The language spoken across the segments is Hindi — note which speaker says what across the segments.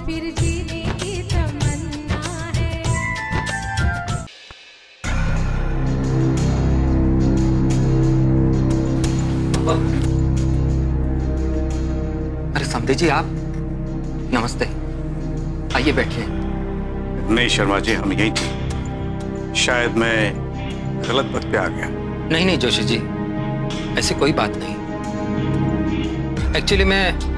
Speaker 1: फिर जीने की तमन्ना है।
Speaker 2: अरे समधी जी, आप नमस्ते, आइए बैठिए।
Speaker 3: नहीं शर्मा जी, हम यहीं थे। शायद मैं गलत वक्त पे आ गया।
Speaker 2: नहीं नहीं जोशी जी, ऐसी कोई बात नहीं। एक्चुअली मैं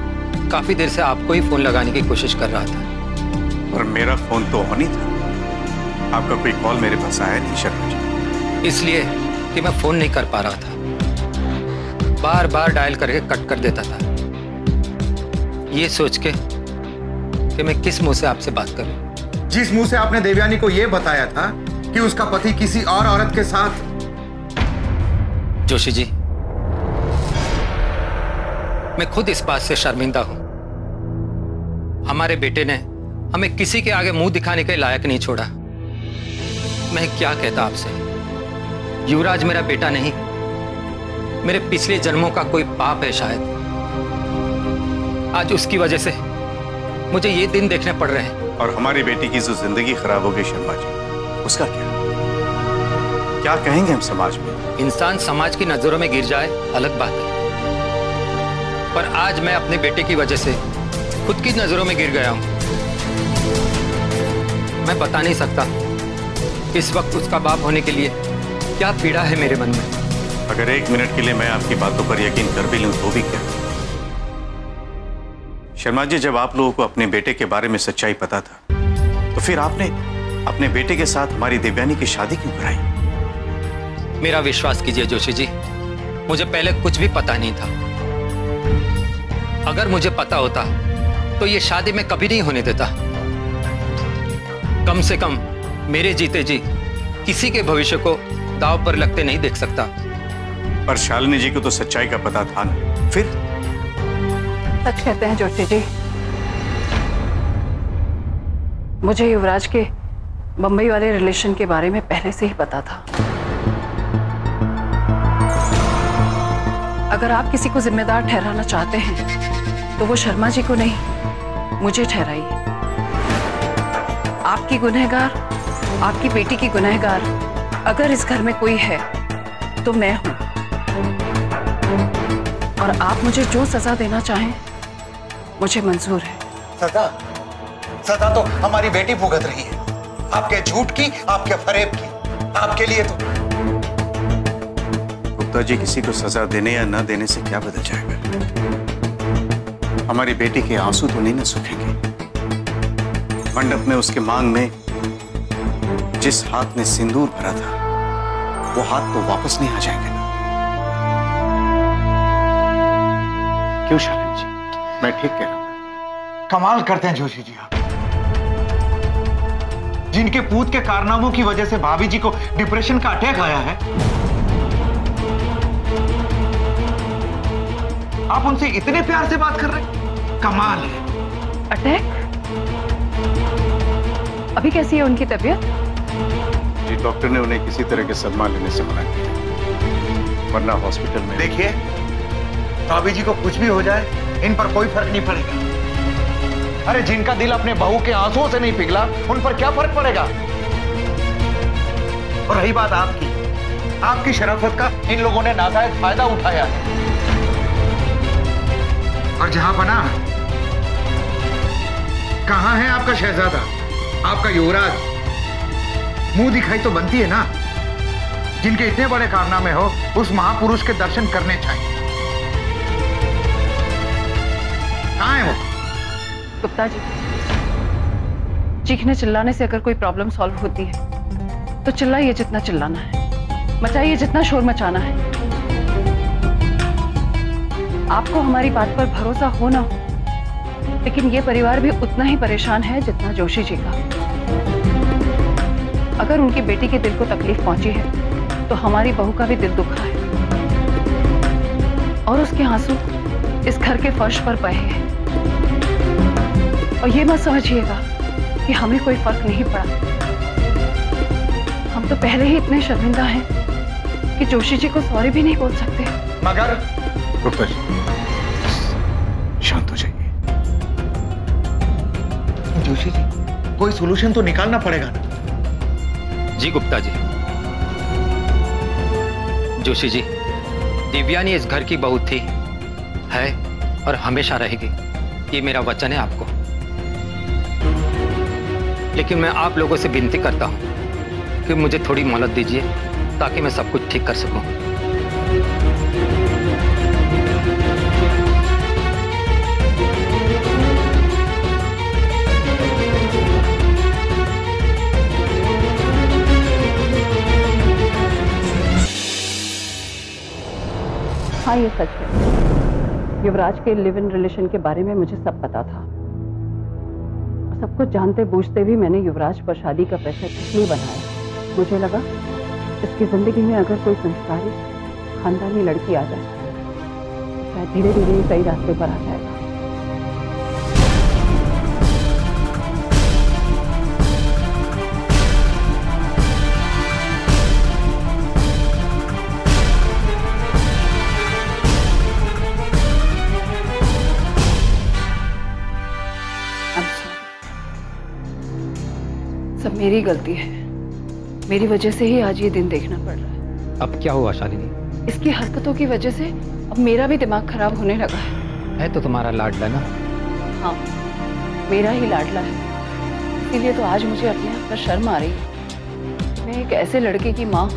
Speaker 2: काफी देर से आपको ही फोन लगाने की कोशिश कर रहा था।
Speaker 3: और मेरा फोन तो ऑन ही था। आपका कोई कॉल मेरे पास आया नहीं शर्मा जी।
Speaker 2: इसलिए कि मैं फोन नहीं कर पा रहा था, बार बार डायल करके कट कर देता था, ये सोच के कि मैं किस मुंह से आपसे बात करूं।
Speaker 4: जिस मुंह से आपने देवयानी को यह बताया था कि उसका पति किसी और औरत के साथ।
Speaker 2: जोशी जी, मैं खुद इस बात से शर्मिंदा हूं। हमारे बेटे ने हमें किसी के आगे मुंह दिखाने के लायक नहीं छोड़ा। मैं क्या कहता आपसे, युवराज मेरा बेटा नहीं, मेरे पिछले जन्मों का कोई पाप है शायद। आज उसकी वजह से मुझे ये दिन देखने पड़ रहे हैं।
Speaker 3: और हमारी बेटी की जो जिंदगी खराब हो गई शर्मा जी, उसका क्या कहेंगे हम समाज में?
Speaker 2: इंसान समाज की नजरों में गिर जाए अलग बात है, पर आज मैं अपने बेटे की वजह से खुद की नजरों में गिर गया हूं। मैं बता नहीं सकता इस वक्त उसका बाप होने के लिए क्या पीड़ा है मेरे मन में।
Speaker 3: अगर एक मिनट के लिए मैं आपकी बातों पर यकीन कर भी लूं तो भी क्या? शर्मा जी, जब आप लोगों को अपने बेटे के बारे में सच्चाई पता था, तो फिर आपने अपने बेटे के साथ हमारी देवयानी की शादी क्यों कराई?
Speaker 2: मेरा विश्वास कीजिए जोशी जी, मुझे पहले कुछ भी पता नहीं था। अगर मुझे पता होता तो ये शादी मैं कभी नहीं होने देता। कम से कम मेरे जीते जी किसी के भविष्य को दांव पर लगते नहीं देख सकता।
Speaker 3: पर शालिनी जी को तो सच्चाई का पता था ना। फिर
Speaker 5: सच कहते हैं जोशी जी, मुझे युवराज के बंबई वाले रिलेशन के बारे में पहले से ही पता था। अगर आप किसी को जिम्मेदार ठहराना चाहते हैं तो वो शर्मा जी को नहीं, मुझे ठहराइए। आपकी गुनहगार, आपकी बेटी की गुनहगार अगर इस घर में कोई है तो मैं हूं। और आप मुझे जो सजा देना चाहें मुझे मंजूर है।
Speaker 4: सजा तो हमारी बेटी भुगत रही है, आपके झूठ की, आपके फरेब की। आपके लिए तो
Speaker 3: गुप्ता जी, किसी को सजा देने या न देने से क्या बदल जाएगा? हमारी बेटी के आंसू तो नहीं न सूखेंगे। मंडप में उसके मांग में जिस हाथ ने सिंदूर भरा था, वो हाथ तो वापस नहीं आ जाएंगे ना। क्यों शालिनी जी, मैं ठीक कह रहा हूं?
Speaker 4: कमाल करते हैं जोशी जी आप। जिनके पूत के कारनामों की वजह से भाभी जी को डिप्रेशन का अटैक आया है, आप उनसे इतने प्यार से बात कर रहे हैं। कमाल है।
Speaker 5: अटैक? अभी कैसी है उनकी तबीयत?
Speaker 3: जी, डॉक्टर ने उन्हें किसी तरह के सदमा लेने से मना किया, वरना हॉस्पिटल में।
Speaker 4: देखिए, भाभी जी को कुछ भी हो जाए, इन पर कोई फर्क नहीं पड़ेगा। अरे जिनका दिल अपने बहू के आंसुओं से नहीं पिघला, उन पर क्या फर्क पड़ेगा? और रही बात आपकी शराफत का इन लोगों ने नाजायज फायदा उठाया है। और जहां बना, कहां है आपका शहजादा, आपका युवराज? मुंह दिखाई तो बनती है ना। जिनके इतने बड़े कारनामे हो, उस महापुरुष के दर्शन करने चाहिए। कहां है वो?
Speaker 5: गुप्ता जी, चीखने चिल्लाने से अगर कोई प्रॉब्लम सॉल्व होती है तो चिल्लाइए जितना चिल्लाना है, मचाइए जितना शोर मचाना है। आपको हमारी बात पर भरोसा हो ना हो, लेकिन ये परिवार भी उतना ही परेशान है जितना जोशी जी का। अगर उनकी बेटी के दिल को तकलीफ पहुंची है तो हमारी बहू का भी दिल दुखा है, और उसके आंसू इस घर के फर्श पर बहे हैं। और ये मत समझिएगा कि हमें कोई फर्क नहीं पड़ा। हम तो पहले ही इतने शर्मिंदा हैं कि जोशी जी को सॉरी भी नहीं बोल सकते।
Speaker 4: मगर
Speaker 3: गुप्ता जी, शांत हो जाइए।
Speaker 4: जोशी जी, कोई सोल्यूशन तो निकालना पड़ेगा ना।
Speaker 2: जी गुप्ता जी। जोशी जी, दिव्यानी इस घर की बहू थी, है और हमेशा रहेगी, ये मेरा वचन है आपको। लेकिन मैं आप लोगों से विनती करता हूं कि मुझे थोड़ी मोहलत दीजिए ताकि मैं सब कुछ ठीक कर सकूं।
Speaker 5: हाँ, ये सच है। युवराज के लिव इन रिलेशन के बारे में मुझे सब पता था। सब कुछ जानते बूझते भी मैंने युवराज पर शादी का प्रेशर इसलिए बनाया। मुझे लगा इसकी जिंदगी में अगर कोई संस्कारी खानदानी लड़की आ जाए तो शायद धीरे धीरे सही रास्ते पर आ जाएगा। सब मेरी गलती है। मेरी वजह से ही आज ये दिन देखना पड़ रहा है।
Speaker 2: अब क्या हुआ शालिनी?
Speaker 5: इसकी हरकतों की वजह से अब मेरा भी दिमाग खराब होने लगा है।
Speaker 2: तो तुम्हारा लाडला ना?
Speaker 5: हाँ, मेरा ही लाडला है। इसीलिए तो आज मुझे अपने आप पर शर्म आ रही है। मैं एक ऐसे लड़के की माँ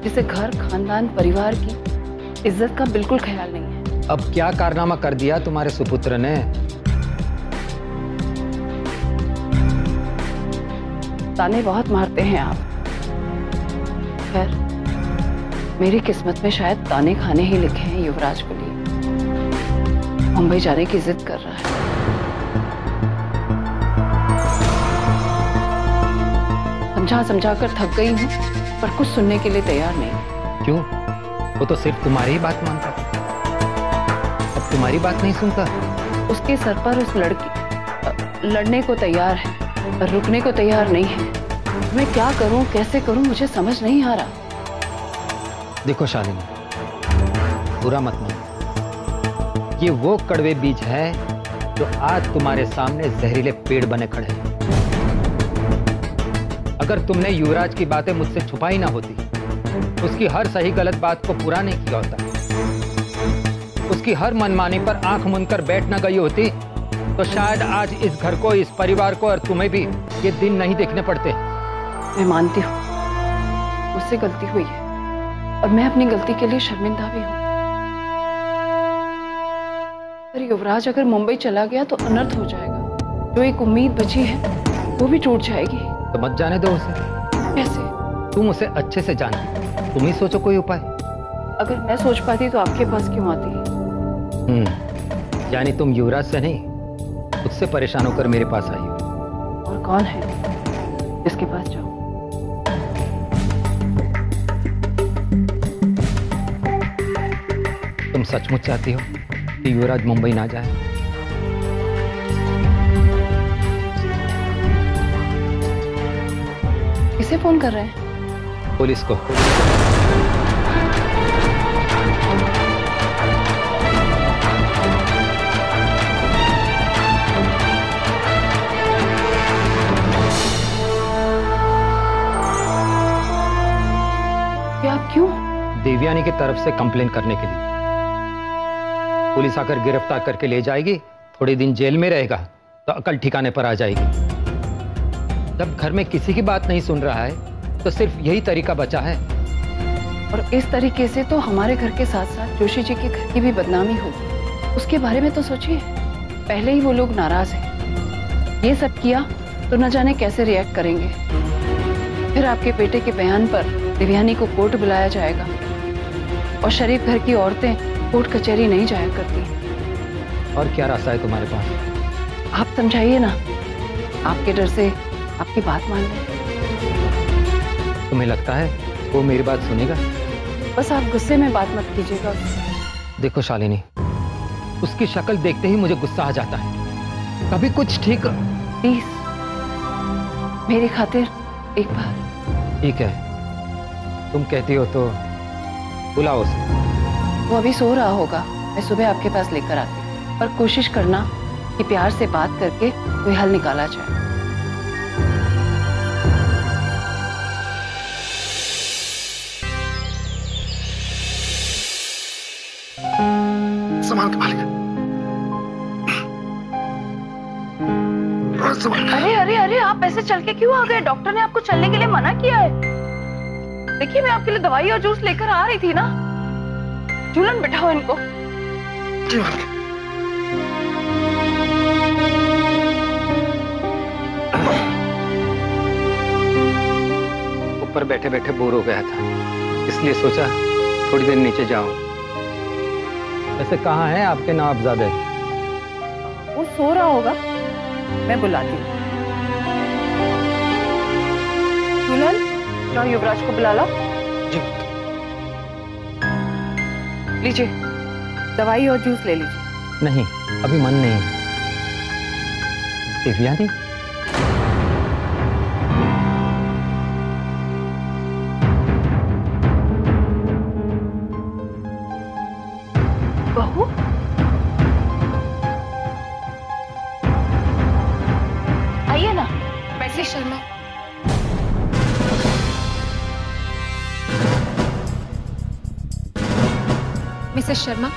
Speaker 5: जिसे घर, खानदान, परिवार की इज्जत का बिल्कुल ख्याल नहीं है।
Speaker 2: अब क्या कारनामा कर दिया तुम्हारे सुपुत्र ने?
Speaker 5: ताने बहुत मारते हैं आप। खैर, मेरी किस्मत में शायद ताने खाने ही लिखे हैं युवराज को लिए। मुंबई जाने की जिद कर रहा है। समझा समझा कर थक गई हूँ, पर कुछ सुनने के लिए तैयार नहीं।
Speaker 2: क्यों? वो तो सिर्फ तुम्हारी ही बात मानता था। अब तुम्हारी बात नहीं सुनता?
Speaker 5: उसके सर पर उस लड़की लड़ने को तैयार है, पर रुकने को तैयार नहीं है। मैं क्या करूं, कैसे करूं, मुझे समझ नहीं आ रहा।
Speaker 2: देखो शालिनी, बुरा मत मानो। ये वो कड़वे बीज है जो आज तुम्हारे सामने जहरीले पेड़ बने खड़े हैं। अगर तुमने युवराज की बातें मुझसे छुपाई ना होती, उसकी हर सही गलत बात को पूरा नहीं किया होता, उसकी हर मनमानी पर आंख मूंदकर बैठ ना गई होती, तो शायद आज इस घर को, इस परिवार को और तुम्हें भी ये दिन नहीं देखने पड़ते।
Speaker 5: मैं मानती हूँ मुझसे गलती हुई है और मैं अपनी गलती के लिए शर्मिंदा भी हूँ। पर युवराज अगर मुंबई चला गया तो अनर्थ हो जाएगा। जो एक उम्मीद बची है वो भी टूट जाएगी।
Speaker 2: तो मत जाने दो उसे।
Speaker 5: कैसे?
Speaker 2: तुम उसे अच्छे से जानती, तुम ही सोचो कोई उपाय।
Speaker 5: अगर मैं सोच पाती तो आपके पास क्यों आती?
Speaker 2: यानी तुम युवराज से नहीं, उससे परेशान होकर मेरे पास आई हो।
Speaker 5: और कौन है जिसके पास जाऊं?
Speaker 2: तुम सचमुच चाहती हो कि युवराज मुंबई ना जाए?
Speaker 5: किसे फोन कर रहे हैं?
Speaker 2: पुलिस को।
Speaker 5: क्यों?
Speaker 2: देवयानी की तरफ से कंप्लेन करने के लिए। पुलिस आकर गिरफ्तार करके ले जाएगी, थोड़े दिन जेल में रहेगा तो अकल ठिकाने पर आ जाएगी। जब घर में किसी की बात नहीं सुन रहा है तो सिर्फ यही तरीका बचा है।
Speaker 5: और इस तरीके से तो हमारे घर के साथ साथ जोशी जी के घर की भी बदनामी होगी। उसके बारे में तो सोचिए, पहले ही वो लोग नाराज हैं। ये सब किया तो न जाने कैसे रिएक्ट करेंगे। फिर आपके बेटे के बयान पर दिव्यानी को कोर्ट बुलाया जाएगा और शरीफ घर की औरतें कोर्ट कचहरी नहीं जाया करती।
Speaker 2: और क्या रास्ता है तुम्हारे पास?
Speaker 5: आप समझाइए ना, आपके डर से आपकी बात मान ले।
Speaker 2: तुम्हें लगता है वो मेरी बात सुनेगा?
Speaker 5: बस आप गुस्से में बात मत कीजिएगा उससे।
Speaker 2: देखो शालिनी, उसकी शक्ल देखते ही मुझे गुस्सा आ जाता है। कभी कुछ ठीक।
Speaker 5: प्लीज मेरी खातिर एक बार।
Speaker 2: ठीक है, तुम कहती हो तो बुलाओ उसे।
Speaker 5: वो अभी सो रहा होगा, मैं सुबह आपके पास लेकर आती हूँ। पर कोशिश करना कि प्यार से बात करके कोई हल निकाला जाए।
Speaker 4: संभाल के मालिक।
Speaker 5: अरे अरे अरे, आप ऐसे चल के क्यों आ गए? डॉक्टर ने आपको चलने के लिए मना किया है। देखिए, मैं आपके लिए दवाई और जूस लेकर आ रही थी ना। झूलन बिठाओ इनको।
Speaker 4: जी मालिक।
Speaker 2: ऊपर बैठे बैठे बोर हो गया था, इसलिए सोचा थोड़ी देर नीचे जाऊं। वैसे कहाँ है आपके नवाबजादे?
Speaker 5: वो सो रहा होगा, मैं बुलाती हूँ। झूलन, जाओ युवराज को बुला लो।
Speaker 4: जी।
Speaker 5: लीजिए, दवाई और जूस ले लीजिए।
Speaker 2: नहीं, अभी मन नहीं है। दिव्या नहीं?
Speaker 5: बहू, आइए ना, बैठिए।
Speaker 1: शर्मा, मिसेस शर्मा,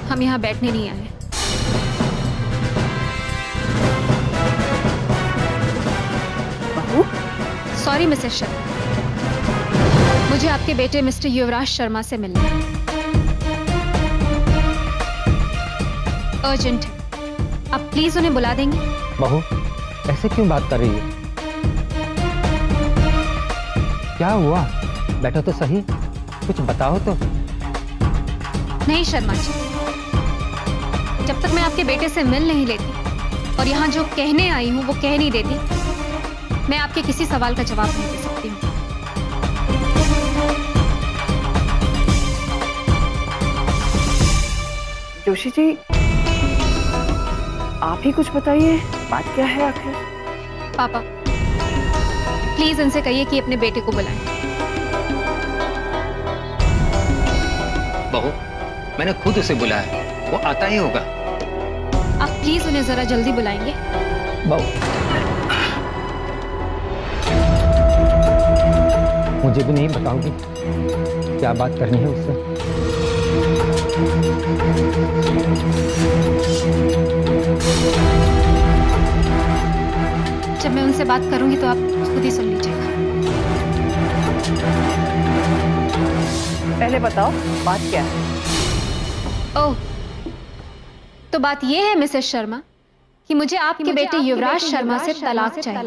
Speaker 1: हम यहाँ बैठने नहीं आए।
Speaker 5: बहू,
Speaker 1: सॉरी मिसेस शर्मा, मुझे आपके बेटे मिस्टर युवराज शर्मा से मिलना है। अर्जेंट है, आप प्लीज उन्हें बुला देंगे?
Speaker 2: बहू, ऐसे क्यों बात कर रही है? क्या हुआ? बैठो तो सही, कुछ बताओ तो।
Speaker 1: नहीं शर्मा जी, जब तक मैं आपके बेटे से मिल नहीं लेती और यहाँ जो कहने आई हूँ वो कह नहीं देती, मैं आपके किसी सवाल का जवाब नहीं दे सकती हूँ।
Speaker 5: जोशी जी, आप ही कुछ बताइए, बात क्या है आखिर?
Speaker 1: पापा, प्लीज उनसे कहिए कि अपने बेटे को बुलाएं।
Speaker 2: बहू, मैंने खुद उसे बुलाया, वो आता ही होगा।
Speaker 1: आप प्लीज उन्हें जरा जल्दी बुलाएंगे।
Speaker 2: बहू, मुझे भी नहीं बताओगी क्या बात करनी है उससे?
Speaker 1: जब मैं उनसे बात करूंगी तो आप खुद ही सुन लीजिएगा।
Speaker 5: पहले बताओ, बात क्या है?
Speaker 1: ओह, तो बात यह है मिसेस शर्मा कि मुझे आपके बेटे युवराज शर्मा से तलाक चाहिए।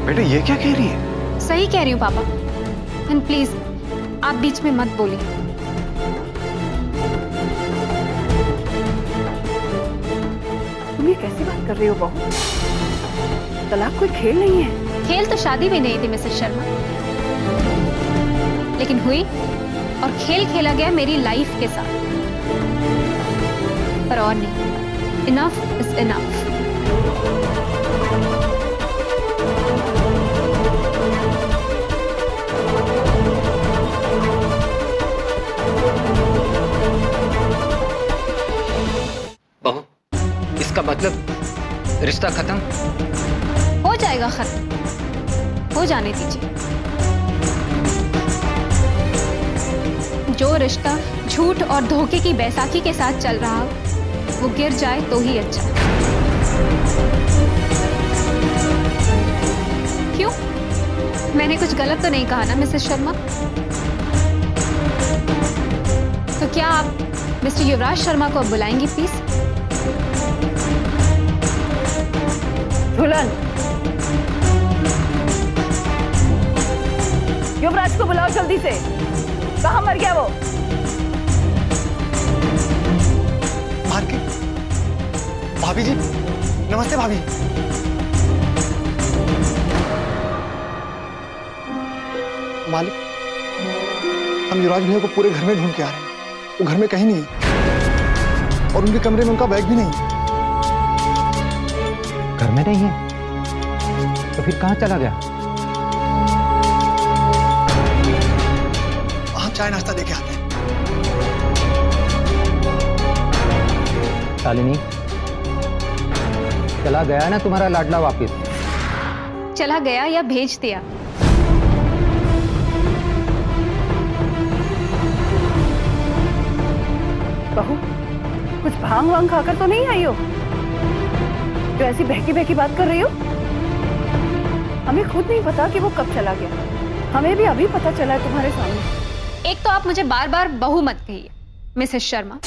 Speaker 3: बेटे, ये क्या कह रही है?
Speaker 1: सही कह रही हूँ पापा, एंड प्लीज आप बीच में मत बोलिए।
Speaker 5: तुम ये कैसी बात कर रही हो बहू? तलाक कोई खेल नहीं है।
Speaker 1: खेल तो शादी भी नहीं थी मिसेस शर्मा, लेकिन हुई और खेल खेला गया मेरी लाइफ के साथ, पर और नहीं। Enough is enough.
Speaker 2: बहू, इसका मतलब रिश्ता खत्म?
Speaker 1: हो जाएगा खत्म, हो जाने दीजिए। जो रिश्ता झूठ और धोखे की बैसाखी के साथ चल रहा हो, वो गिर जाए तो ही अच्छा। क्यों? मैंने कुछ गलत तो नहीं कहा ना मिसेस शर्मा? तो क्या आप मिस्टर युवराज शर्मा को अब बुलाएंगी प्लीज?
Speaker 5: झूलन, युवराज को बुलाओ जल्दी से। कहाँ मर गया वो?
Speaker 6: मार के। भाभी जी, नमस्ते भाभी। मालिक, हम युवराज भैया को पूरे घर में ढूंढ के आ रहे हैं, वो घर में कहीं नहीं है। और उनके कमरे में उनका बैग भी नहीं।
Speaker 2: घर में नहीं है तो फिर कहाँ चला गया?
Speaker 6: हम चाय नाश्ता देके आते हैं।
Speaker 2: शालिनी, चला गया ना तुम्हारा लाडला वापिस?
Speaker 1: चला गया या भेज दिया?
Speaker 5: बहू, कुछ भांग वांग खाकर तो नहीं आई हो जो ऐसी बहकी बहकी बात कर रही हो? हमें खुद नहीं पता कि वो कब चला गया। हमें भी अभी पता चला है तुम्हारे सामने।
Speaker 1: एक तो आप मुझे बार बार बहू मत कहिए मिसेस शर्मा।